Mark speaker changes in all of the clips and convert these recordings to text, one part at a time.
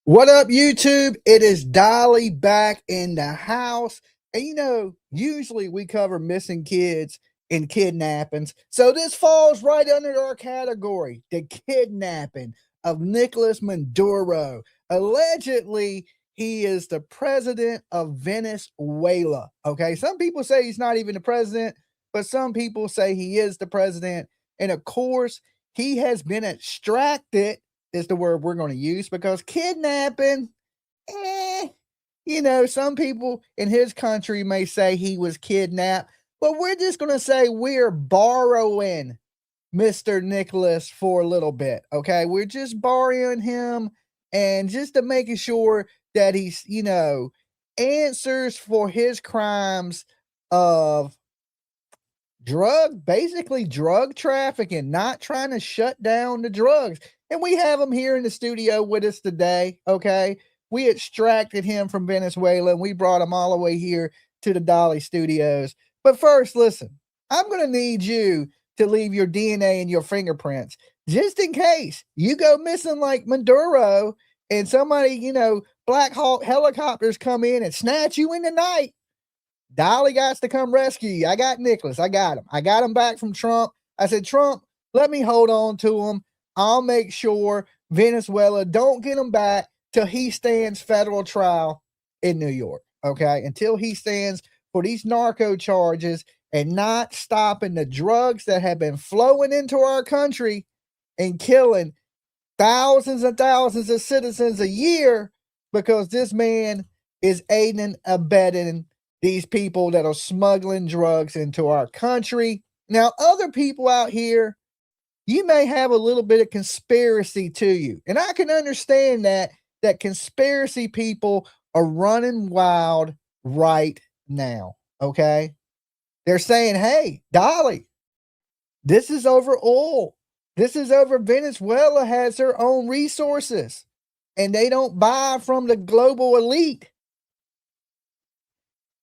Speaker 1: What up, YouTube? It is Dolly back in the house. And usually we cover missing kids and kidnappings. So this falls right under our category, the kidnapping of Nicolas Maduro. Allegedly, he is the president of Venezuela. Okay, some people say he's not even the president, but some people say he is the president. And of course, he has been extracted is the word we're going to use because kidnapping, some people in his country may say he was kidnapped, but we're just going to say we're borrowing Mr. Nicholas for a little bit. Okay. We're just borrowing him and just to making sure that he's, answers for his crimes of basically drug trafficking, not trying to shut down the drugs. And we have him here in the studio with us today. Okay. We extracted him from Venezuela and we brought him all the way here to the Dolly studios. But first, listen, I'm going to need you to leave your DNA and your fingerprints just in case you go missing like Maduro and somebody, Black Hawk helicopters come in and snatch you in the night. Dolly got to come rescue you. I got Nicholas. I got him. I got him back from Trump. I said, Trump, let me hold on to him. I'll make sure Venezuela don't get him back till he stands federal trial in New York. Okay. Until he stands for these narco charges and not stopping the drugs that have been flowing into our country and killing thousands and thousands of citizens a year because this man is aiding and abetting these people that are smuggling drugs into our country. Now, other people out here, you may have a little bit of conspiracy to you. And I can understand that conspiracy people are running wild right now. Okay. They're saying, hey, Dolly, this is over oil. This is over Venezuela has their own resources and they don't buy from the global elite.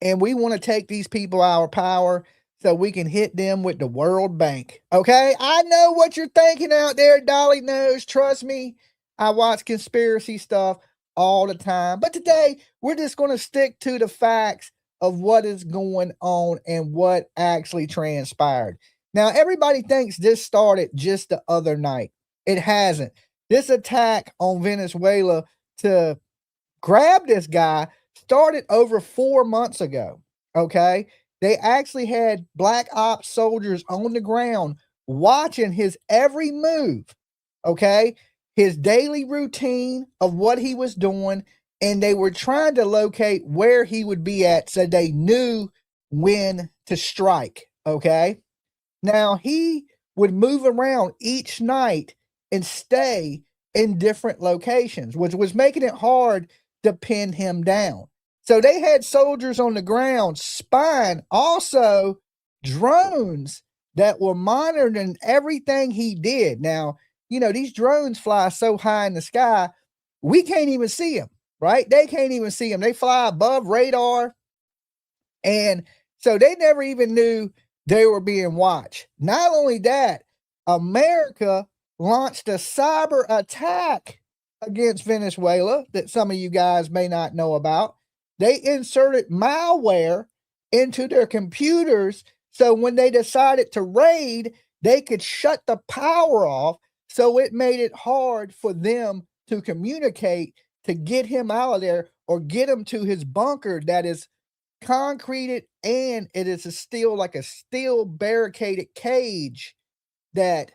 Speaker 1: And we want to take these people our power so we can hit them with the World Bank. Okay? I know what you're thinking out there. Dolly knows. Trust me. I watch conspiracy stuff all the time. But today, we're just going to stick to the facts of what is going on and what actually transpired. Now, everybody thinks this started just the other night. It hasn't. This attack on Venezuela to grab this guy started over 4 months ago. Okay. They actually had black ops soldiers on the ground watching his every move. Okay. His daily routine of what he was doing. And they were trying to locate where he would be at so they knew when to strike. Okay. Now he would move around each night and stay in different locations, which was making it hard to pin him down. So they had soldiers on the ground spying, also drones that were monitoring everything he did. Now, these drones fly so high in the sky, we can't even see them, right? They can't even see them. They fly above radar. And so they never even knew they were being watched. Not only that, America launched a cyber attack against Venezuela that some of you guys may not know about. They inserted malware into their computers so when they decided to raid, they could shut the power off. So it made it hard for them to communicate to get him out of there or get him to his bunker that is concreted and it is a steel barricaded cage that,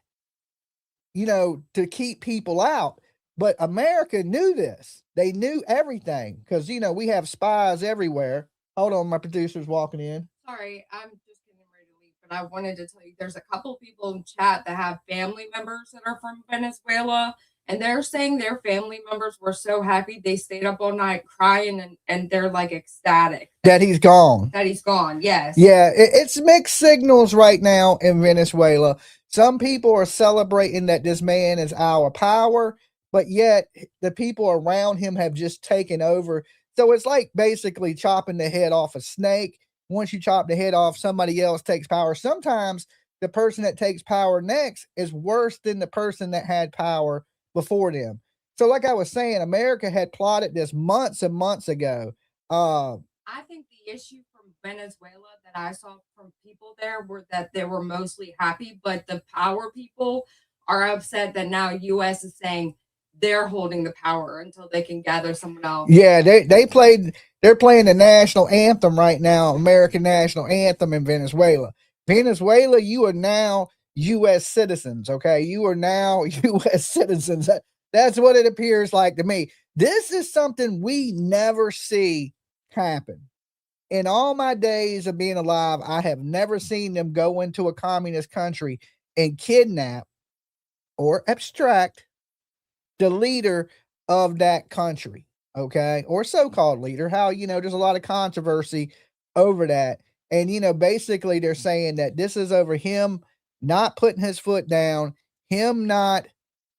Speaker 1: to keep people out. But America knew this. They knew everything because, we have spies everywhere. Hold on, my producer's walking in.
Speaker 2: Sorry, I'm just getting ready to leave, but I wanted to tell you there's a couple people in chat that have family members that are from Venezuela, and they're saying their family members were so happy they stayed up all night crying and they're like ecstatic
Speaker 1: that he's gone.
Speaker 2: That he's gone, yes.
Speaker 1: Yeah, it's mixed signals right now in Venezuela. Some people are celebrating that this man is our power, but yet the people around him have just taken over. So it's like basically chopping the head off a snake. Once you chop the head off, somebody else takes power. Sometimes the person that takes power next is worse than the person that had power before them. So like I was saying, America had plotted this months and months ago.
Speaker 2: I think the issue from Venezuela that I saw from people there were that they were mostly happy, but the power people are upset that now US is saying they're holding the power until they can gather someone else.
Speaker 1: Yeah, they're playing the national anthem right now, American national anthem in Venezuela. Venezuela, you are now US citizens, okay? You are now US citizens. That's what it appears like to me. This is something we never see happen. In all my days of being alive, I have never seen them go into a communist country and kidnap or abstract the leader of that country, okay, or so-called leader. How, there's a lot of controversy over that. And, basically they're saying that this is over him not putting his foot down, him not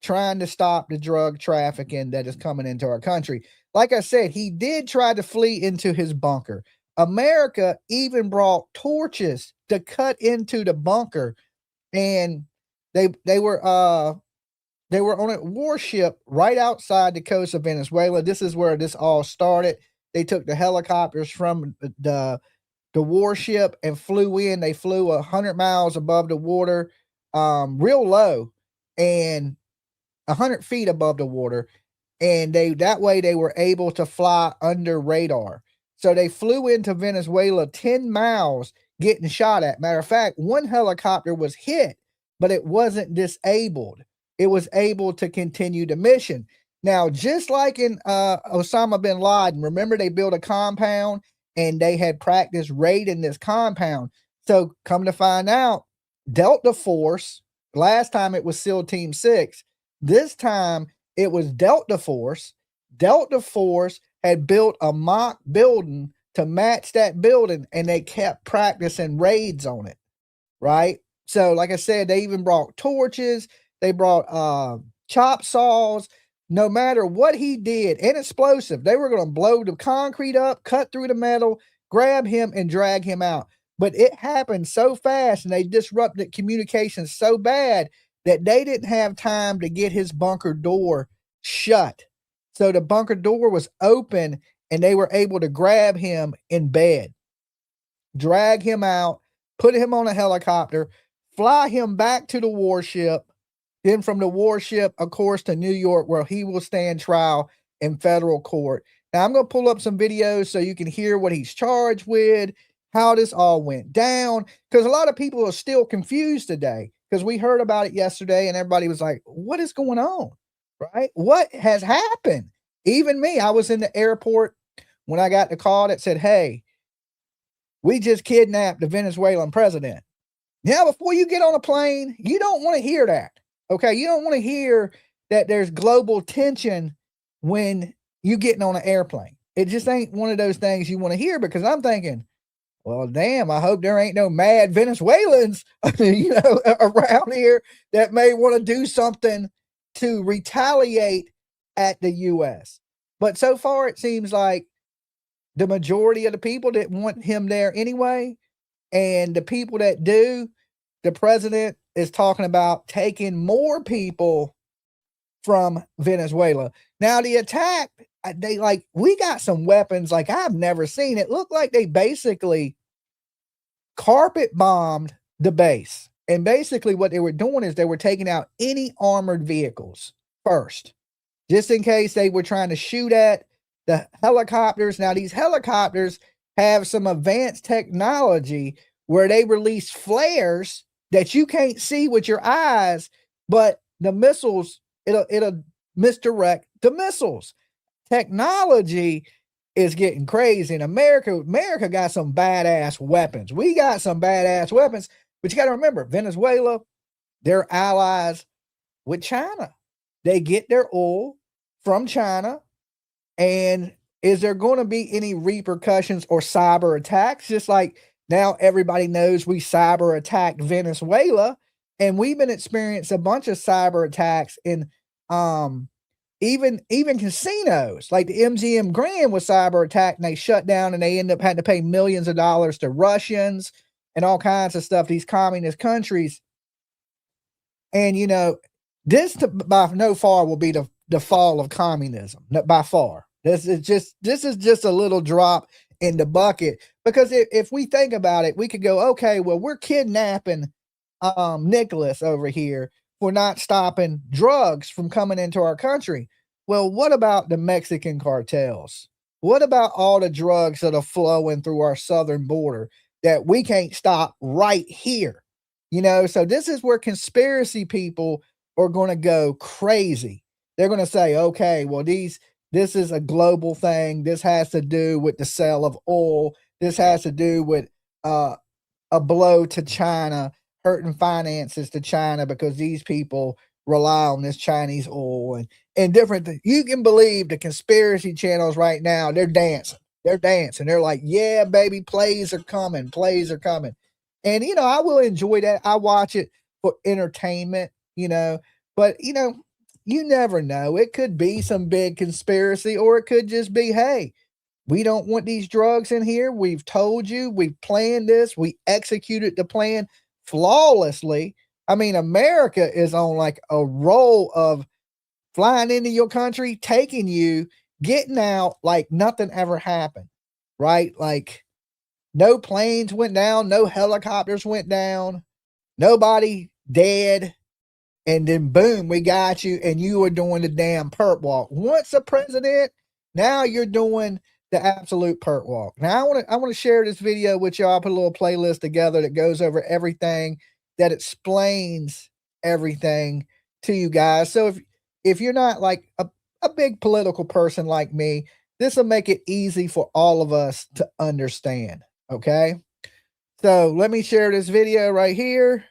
Speaker 1: trying to stop the drug trafficking that is coming into our country. Like I said, he did try to flee into his bunker. America even brought torches to cut into the bunker, and they were on a warship right outside the coast of Venezuela. This is where this all started. They took the helicopters from the warship and flew in. They flew 100 miles above the water, real low, and 100 feet above the water. And that way they were able to fly under radar. So they flew into Venezuela 10 miles getting shot at. Matter of fact, one helicopter was hit, but it wasn't disabled. It was able to continue the mission. Now, just like in Osama bin Laden, remember they built a compound and they had practiced raiding this compound. So come to find out, Delta Force, last time it was SEAL Team 6, this time it was Delta Force. Delta Force had built a mock building to match that building, and they kept practicing raids on it, right? So, like I said, they even brought torches. They brought chop saws. No matter what he did, and explosive, they were going to blow the concrete up, cut through the metal, grab him, and drag him out. But it happened so fast, and they disrupted communications so bad that they didn't have time to get his bunker door shut. So the bunker door was open, and they were able to grab him in bed, drag him out, put him on a helicopter, fly him back to the warship, then from the warship, of course, to New York, where he will stand trial in federal court. Now, I'm going to pull up some videos so you can hear what he's charged with, how this all went down, because a lot of people are still confused today, because we heard about it yesterday and everybody was like, what is going on, right? What has happened? Even me, I was in the airport when I got the call that said, hey, we just kidnapped the Venezuelan president. Now, before you get on a plane, you don't want to hear that. Okay, you don't want to hear that there's global tension when you getting on an airplane. It just ain't one of those things you want to hear, because I'm thinking, well, damn, I hope there ain't no mad Venezuelans, around here that may want to do something to retaliate at the U.S. But so far, it seems like the majority of the people didn't want him there anyway. And the people that do, the president is talking about taking more people from Venezuela. Now, the attack, we got some weapons like I've never seen. It looked like they basically carpet bombed the base. And basically what they were doing is they were taking out any armored vehicles first, just in case they were trying to shoot at the helicopters. Now, these helicopters have some advanced technology where they release flares that you can't see with your eyes, but the missiles, it'll misdirect the missiles. Technology is getting crazy in America. America got some badass weapons. We got some badass weapons, but you got to remember, Venezuela, they're allies with China. They get their oil from China. And is there going to be any repercussions or cyber attacks? Just like now everybody knows we cyber attacked Venezuela, and we've been experiencing a bunch of cyber attacks in even casinos. Like the MGM Grand was cyber attacked, and they shut down, and they end up having to pay millions of dollars to Russians and all kinds of stuff, these communist countries. And this by no far will be the the fall of communism by far. This is just a little drop in the bucket, because if we think about it, we could go, okay, well, we're kidnapping Nicholas over here for not stopping drugs from coming into our country. Well, what about the Mexican cartels? What about all the drugs that are flowing through our southern border that we can't stop right here? You know, so this is where conspiracy people are going to go crazy. They're going to say, okay, well, this is a global thing. This has to do with the sale of oil. This has to do with a blow to China, hurting finances to China because these people rely on this Chinese oil and different things. You can believe the conspiracy channels right now, they're dancing. They're dancing. They're like, yeah, baby, plays are coming. Plays are coming. And, you know, I will enjoy that. I watch it for entertainment, you know, but, you know, you never know. It could be some big conspiracy, or it could just be, hey, we don't want these drugs in here. We've told you, we've planned this. We executed the plan flawlessly. I mean, America is on like a roll of flying into your country, taking you, getting out like nothing ever happened, right? Like no planes went down, no helicopters went down, nobody dead. And then boom, we got you, and you were doing the damn perp walk. Once a president, now you're doing the absolute perp walk. Now I want to share this video with y'all. Put a little playlist together that goes over everything, that explains everything to you guys. So if you're not like a big political person like me, this will make it easy for all of us to understand. Okay. So let me share this video right here.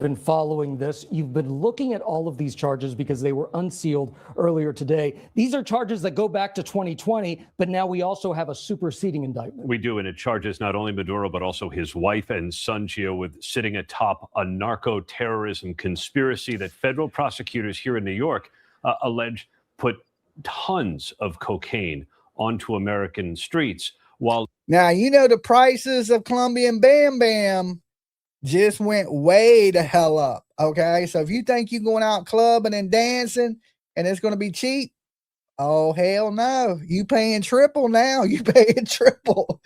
Speaker 3: Been following this. You've been looking at all of these charges because they were unsealed earlier today. These are charges that go back to 2020, but now we also have a superseding indictment.
Speaker 4: We do, and it charges not only Maduro, but also his wife and son, Gio, with sitting atop a narco-terrorism conspiracy that federal prosecutors here in New York allege put tons of cocaine onto American streets. While
Speaker 1: now, you know, the prices of Colombian Bam Bam just went way the hell up. Okay. So if you think you're going out clubbing and dancing and it's going to be cheap, oh, hell no. You paying triple now. You paying triple.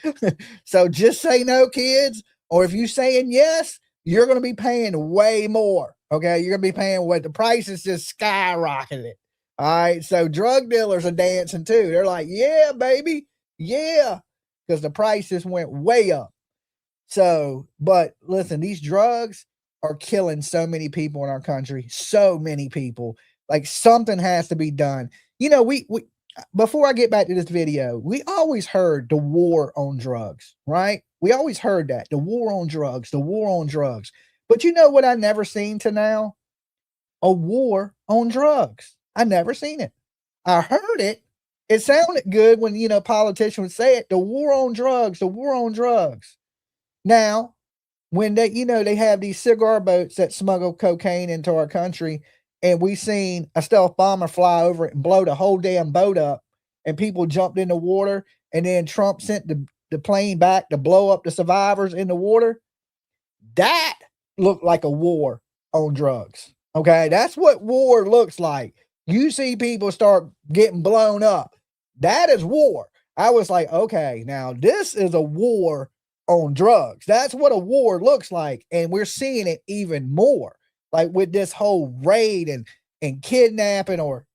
Speaker 1: So just say no, kids. Or if you saying yes, you're going to be paying way more. Okay. You're going to be paying what the prices just skyrocketed. All right. So drug dealers are dancing too. They're like, yeah, baby. Yeah. Because the prices went way up. So, but listen, these drugs are killing so many people in our country. So many people. Like something has to be done. You know, we before I get back to this video, we always heard the war on drugs, right? We always heard that. The war on drugs, the war on drugs. But you know what I never seen to now? A war on drugs. I never seen it. I heard it. It sounded good when, you know, politicians would say it. The war on drugs, the war on drugs. Now, when they, you know, they have these cigar boats that smuggle cocaine into our country, and we seen a stealth bomber fly over it and blow the whole damn boat up, and people jumped in the water, and then Trump sent the plane back to blow up the survivors in the water. That looked like a war on drugs. Okay, that's what war looks like. You see people start getting blown up. That is war. I was like, okay, now this is a war on drugs. That's what a war looks like. And we're seeing it even more, like with this whole raid and kidnapping, or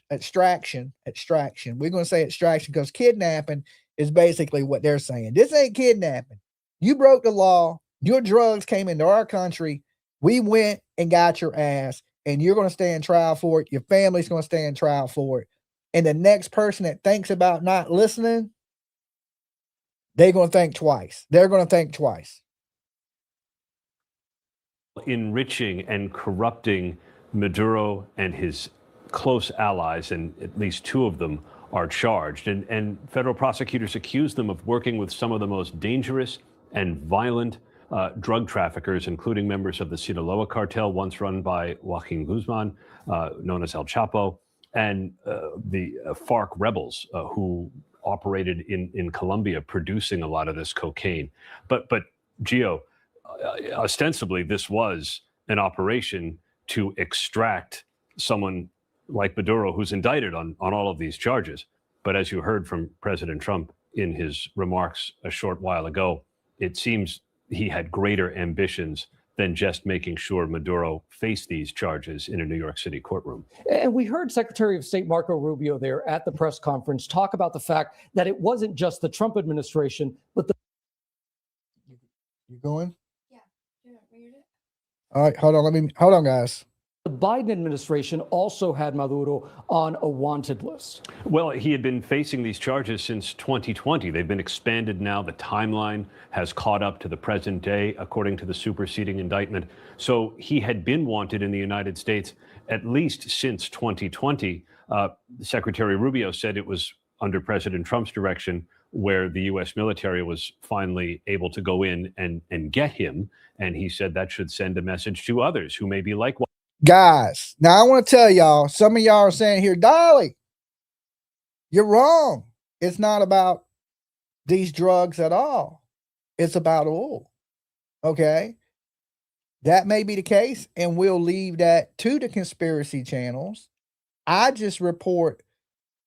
Speaker 1: extraction. We're going to say extraction because kidnapping is basically what they're saying. This ain't kidnapping. You broke the law. Your drugs came into our country. We went and got your ass, and you're going to stand trial for it. Your family's going to stand trial for it. And the next person that thinks about not listening, they're going to think twice. They're going to think twice.
Speaker 4: enriching and corrupting Maduro and his close allies, and at least two of them are charged. And federal prosecutors accuse them of working with some of the most dangerous and violent drug traffickers, including members of the Sinaloa cartel, once run by Joaquin Guzman, known as El Chapo, and the FARC rebels who operated in Colombia, producing a lot of this cocaine. But Gio, ostensibly, this was an operation to extract someone like Maduro, who's indicted on all of these charges. But as you heard from President Trump in his remarks a short while ago, it seems he had greater ambitions than just making sure Maduro faced these charges in a New York City courtroom.
Speaker 3: And we heard Secretary of State Marco Rubio there at the press conference talk about the fact that it wasn't just the Trump administration, but the...
Speaker 1: You going?
Speaker 2: Yeah. Muted it.
Speaker 1: All right, hold on, guys.
Speaker 3: The Biden administration also had Maduro on a wanted list.
Speaker 4: Well, he had been facing these charges since 2020. They've been expanded now. The timeline has caught up to the present day, according to the superseding indictment. So he had been wanted in the United States at least since 2020. Secretary Rubio said it was under President Trump's direction where the U.S. military was finally able to go in and get him. And he said that should send a message to others who may be likewise.
Speaker 1: Guys, now I want to tell y'all, some of y'all are saying here, Dolly, you're wrong. It's not about these drugs at all. It's about oil. Okay. That may be the case, and we'll leave that to the conspiracy channels. I just report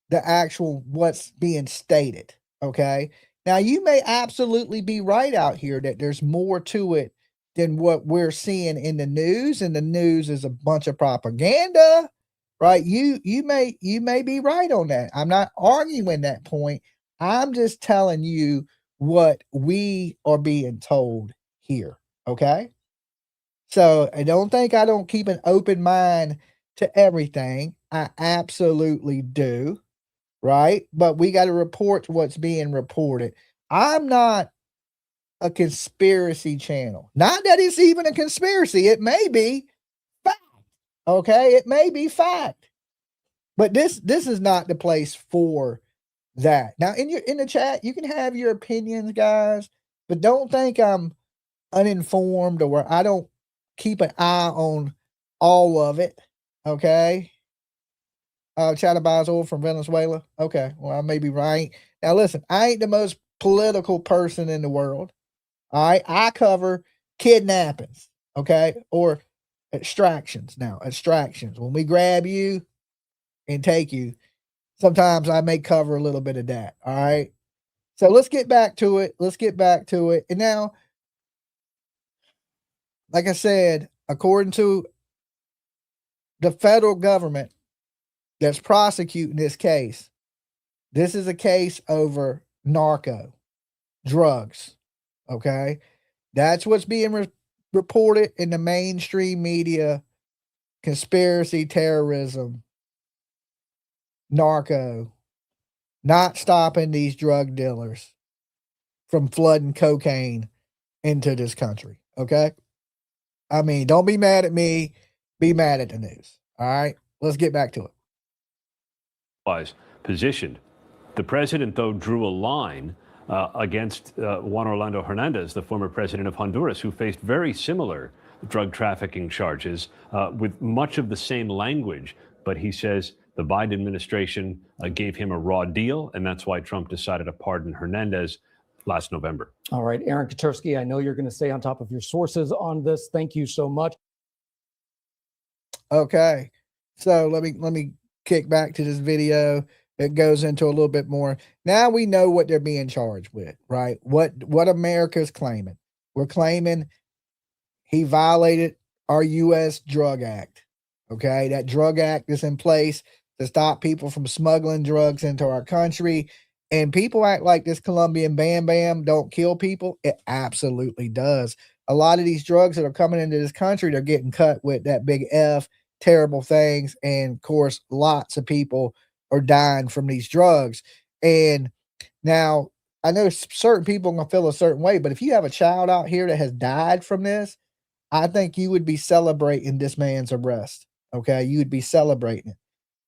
Speaker 1: the actual what's being stated. Okay. Now, you may absolutely be right out here that there's more to it than what we're seeing in the news, and the news is a bunch of propaganda, right? You may be right on that. I'm not arguing that point. I'm just telling you what we are being told here. Okay. So I don't think I don't keep an open mind to everything. I absolutely do. Right. But we got to report what's being reported. I'm not a conspiracy channel. Not that it's even a conspiracy. It may be fact. Okay. It may be fact. But this is not the place for that. Now in the chat, you can have your opinions, guys, but don't think I'm uninformed or I don't keep an eye on all of it. Okay. China buys oil from Venezuela. Okay. Well, I may be right. Now listen, I ain't the most political person in the world. All right. I cover kidnappings. Okay. Or extractions. Now, extractions. When we grab you and take you, sometimes I may cover a little bit of that. All right. So let's get back to it. And now, like I said, according to the federal government that's prosecuting this case, this is a case over narco drugs. Okay. That's what's being reported in the mainstream media. Conspiracy, terrorism, narco, not stopping these drug dealers from flooding cocaine into this country. Okay. I mean, don't be mad at me. Be mad at the news. All right. Let's get back to it.
Speaker 4: Positioned. The president, though, drew a line against Juan Orlando Hernandez, the former president of Honduras, who faced very similar drug trafficking charges with much of the same language. But he says the Biden administration gave him a raw deal, and that's why Trump decided to pardon Hernandez last November.
Speaker 3: All right, Aaron Katersky, I know you're going to stay on top of your sources on this. Thank you so much.
Speaker 1: Okay, so let me kick back to this video. It goes into a little bit more. Now we know what they're being charged with, right? What America's claiming. We're claiming he violated our U.S. Drug Act. Okay, that drug act is in place to stop people from smuggling drugs into our country. And people act like this Colombian Bam Bam don't kill people. It absolutely does. A lot of these drugs that are coming into this country, they're getting cut with that big F, terrible things. And of course, lots of people are dying from these drugs. And now I know certain people are going to feel a certain way, but if you have a child out here that has died from this, I think you would be celebrating this man's arrest. Okay. You would be celebrating it.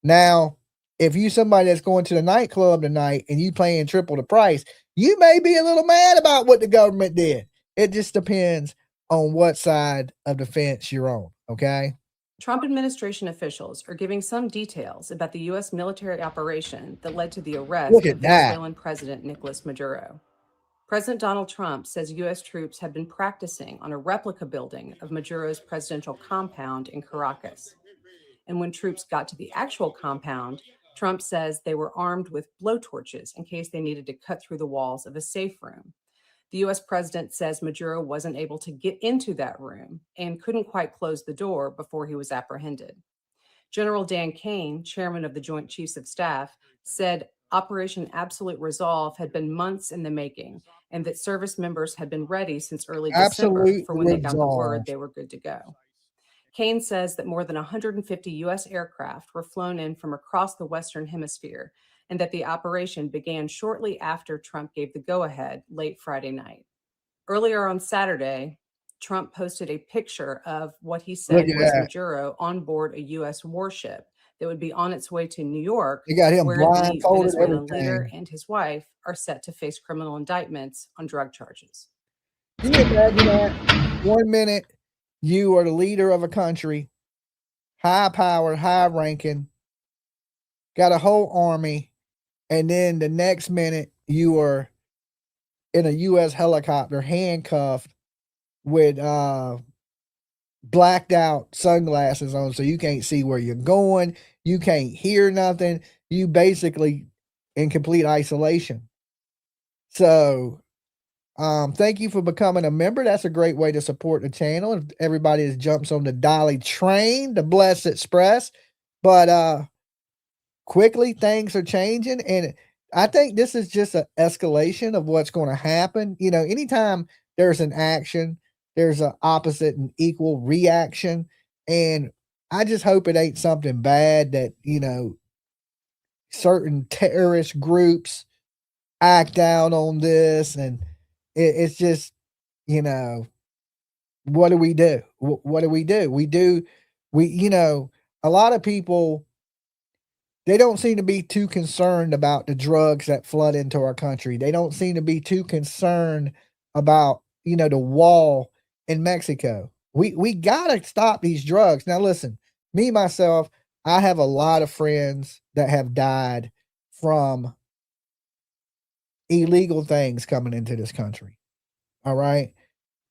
Speaker 1: Now, if you somebody that's going to the nightclub tonight and you paying triple the price, you may be a little mad about what the government did. It just depends on what side of the fence you're on. Okay.
Speaker 5: Trump administration officials are giving some details about the U.S. military operation that led to the arrest of Venezuelan President Nicolas Maduro. President Donald Trump says U.S. troops had been practicing on a replica building of Maduro's presidential compound in Caracas. And when troops got to the actual compound, Trump says they were armed with blowtorches in case they needed to cut through the walls of a safe room. The U.S. president says Maduro wasn't able to get into that room and couldn't quite close the door before he was apprehended. General Dan Kane, chairman of the Joint Chiefs of Staff, said Operation Absolute Resolve had been months in the making and that service members had been ready since early December
Speaker 1: Absolute
Speaker 5: for when they got the
Speaker 1: resolve.
Speaker 5: word they were good to go. Kane says that more than 150 U.S. aircraft were flown in from across the Western Hemisphere and that the operation began shortly after Trump gave the go-ahead late Friday night. Earlier on Saturday, Trump posted a picture of what he said
Speaker 1: Look at
Speaker 5: was
Speaker 1: that.
Speaker 5: Maduro on board a U.S. warship that would be on its way to New York,
Speaker 1: They got him
Speaker 5: where the
Speaker 1: blindfolded,
Speaker 5: Venezuelan leader
Speaker 1: everything.
Speaker 5: and his wife are set to face criminal indictments on drug charges.
Speaker 1: Can you imagine that? 1 minute, you are the leader of a country, high powered, high ranking, got a whole army, and then the next minute you are in a U.S. helicopter, handcuffed with blacked out sunglasses on, so you can't see where you're going, you can't hear nothing, you basically in complete isolation. So thank you for becoming a member. That's a great way to support the channel. Everybody that jumps on the Dolly train, the Blessed Express. But quickly things are changing, and I think this is just an escalation of what's going to happen. You know, anytime there's an action, there's an opposite and equal reaction. And I just hope it ain't something bad that, you know, certain terrorist groups act out on this. And it's just, you know, what do we do? What do? You know, a lot of people, they don't seem to be too concerned about the drugs that flood into our country. They don't seem to be too concerned about, you know, the wall in Mexico. We got to stop these drugs. Now, listen, me, myself, I have a lot of friends that have died from illegal things coming into this country. All right.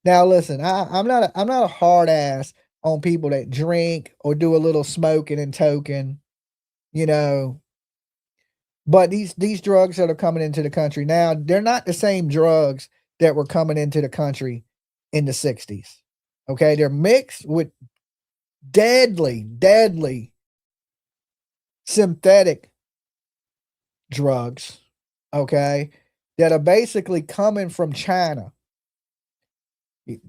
Speaker 1: Now, listen, I'm not a hard ass on people that drink or do a little smoking and toking, you know. But these drugs that are coming into the country now, they're not the same drugs that were coming into the country in the 60s. Okay, they're mixed with deadly synthetic drugs, okay, that are basically coming from China.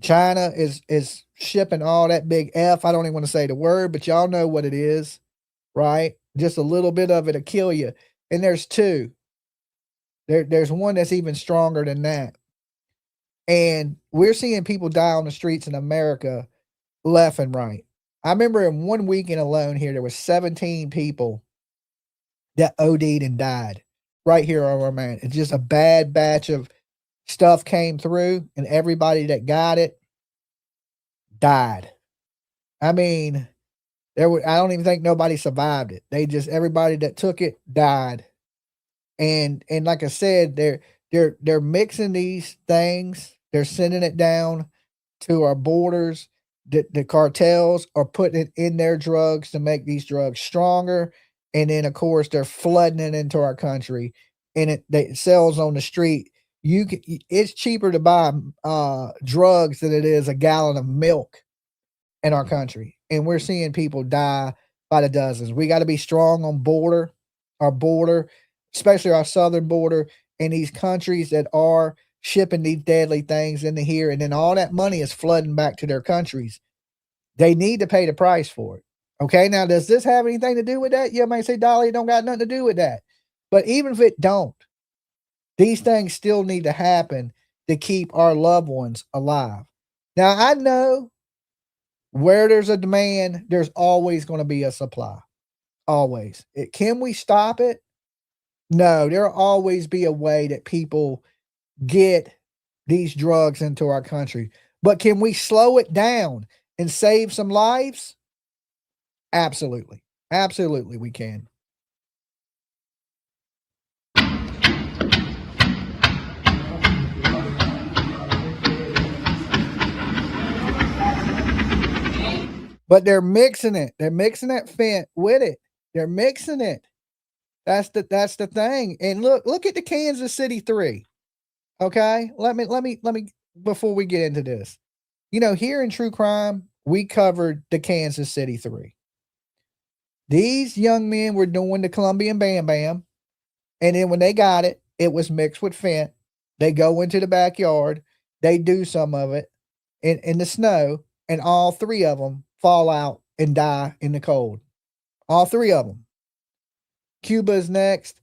Speaker 1: China is shipping all that big F. I don't even want to say the word, but y'all know what it is, right? Just a little bit of it'll kill you. And there's two. There's one that's even stronger than that. And we're seeing people die on the streets in America left and right. I remember in 1 weekend alone here, there was 17 people that OD'd and died right here on our man. It's just a bad batch of stuff came through, and everybody that got it died. I mean, I don't even think nobody survived it. Everybody that took it died. And like I said, they're mixing these things. They're sending it down to our borders. The cartels are putting it in their drugs to make these drugs stronger. And then, of course, they're flooding it into our country, and it sells on the street. It's cheaper to buy drugs than it is a gallon of milk in our country. And we're seeing people die by the dozens. We got to be strong on our border, especially our southern border, and these countries that are shipping these deadly things into here. And then all that money is flooding back to their countries. They need to pay the price for it. Okay. Now, does this have anything to do with that? You might say, Dolly, it don't got nothing to do with that. But even if it don't, these things still need to happen to keep our loved ones alive. Now, I know where there's a demand, there's always going to be a supply. Always. Can we stop it? No, there'll always be a way that people get these drugs into our country. But can we slow it down and save some lives? Absolutely. Absolutely, we can. but they're mixing it. They're mixing that fent with it. They're mixing it. That's the thing. And look at the Kansas City 3. Okay, let me before we get into this. You know, here in True Crime, we covered the Kansas City 3. These young men were doing the Colombian Bam Bam, and then when they got it, it was mixed with fent. They go into the backyard, they do some of it in the snow, and all 3 of them fall out and die in the cold. All 3 of them. Cuba's next.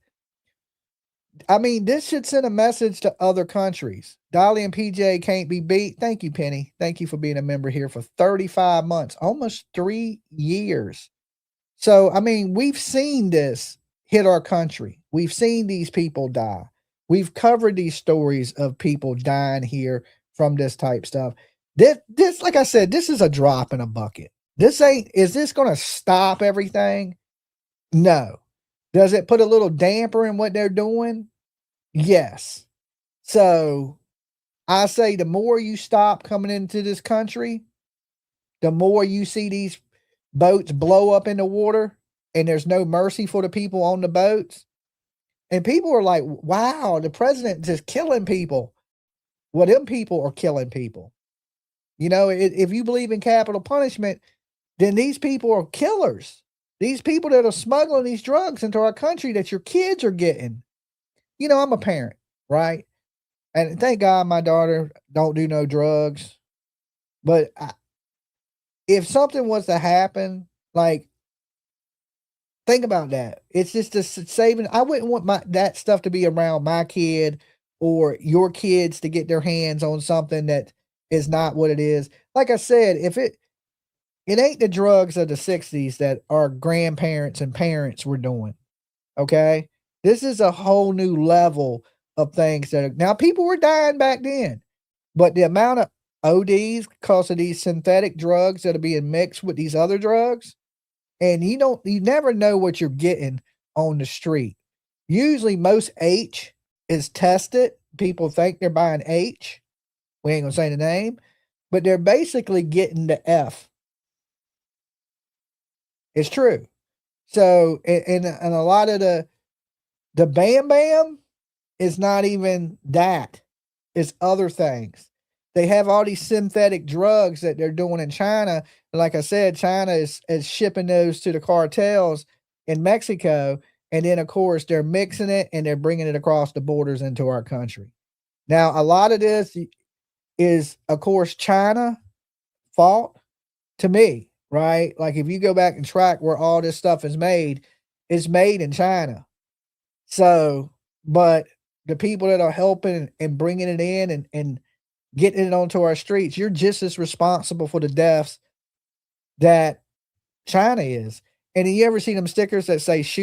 Speaker 1: I mean, this should send a message to other countries. Dolly and PJ can't be beat. Thank you, Penny. Thank you for being a member here for 35 months, almost 3 years. So, I mean, we've seen this hit our country. We've seen these people die. We've covered these stories of people dying here from this type stuff. This, like I said, this is a drop in a bucket. Is this going to stop everything? No. Does it put a little damper in what they're doing? Yes. So I say the more you stop coming into this country, the more you see these boats blow up in the water and there's no mercy for the people on the boats. And people are like, wow, the president just killing people. Well, them people are killing people. You know, if you believe in capital punishment, then these people are killers. These people that are smuggling these drugs into our country that your kids are getting. You know, I'm a parent, right? And thank God my daughter don't do no drugs. But if something was to happen, like, think about that. It's just a saving. I wouldn't want that stuff to be around my kid or your kids to get their hands on something that is not what it is. Like I said, if it ain't the drugs of the 60s that our grandparents and parents were doing. Okay. This is a whole new level of things now people were dying back then, but the amount of ODs because of these synthetic drugs that are being mixed with these other drugs, and you never know what you're getting on the street. Usually most H is tested. People think they're buying H. We ain't gonna say the name, but they're basically getting the F. It's true. So, and a lot of the Bam Bam is not even that. It's other things. They have all these synthetic drugs that they're doing in China. Like I said, China is shipping those to the cartels in Mexico. And then, of course, they're mixing it and they're bringing it across the borders into our country. Now, a lot of this is, of course, China fault to me, right? Like if you go back and track where all this stuff is made, it's made in China. So, but the people that are helping and bringing it in and getting it onto our streets, you're just as responsible for the deaths that China is. And you ever see them stickers that say shoot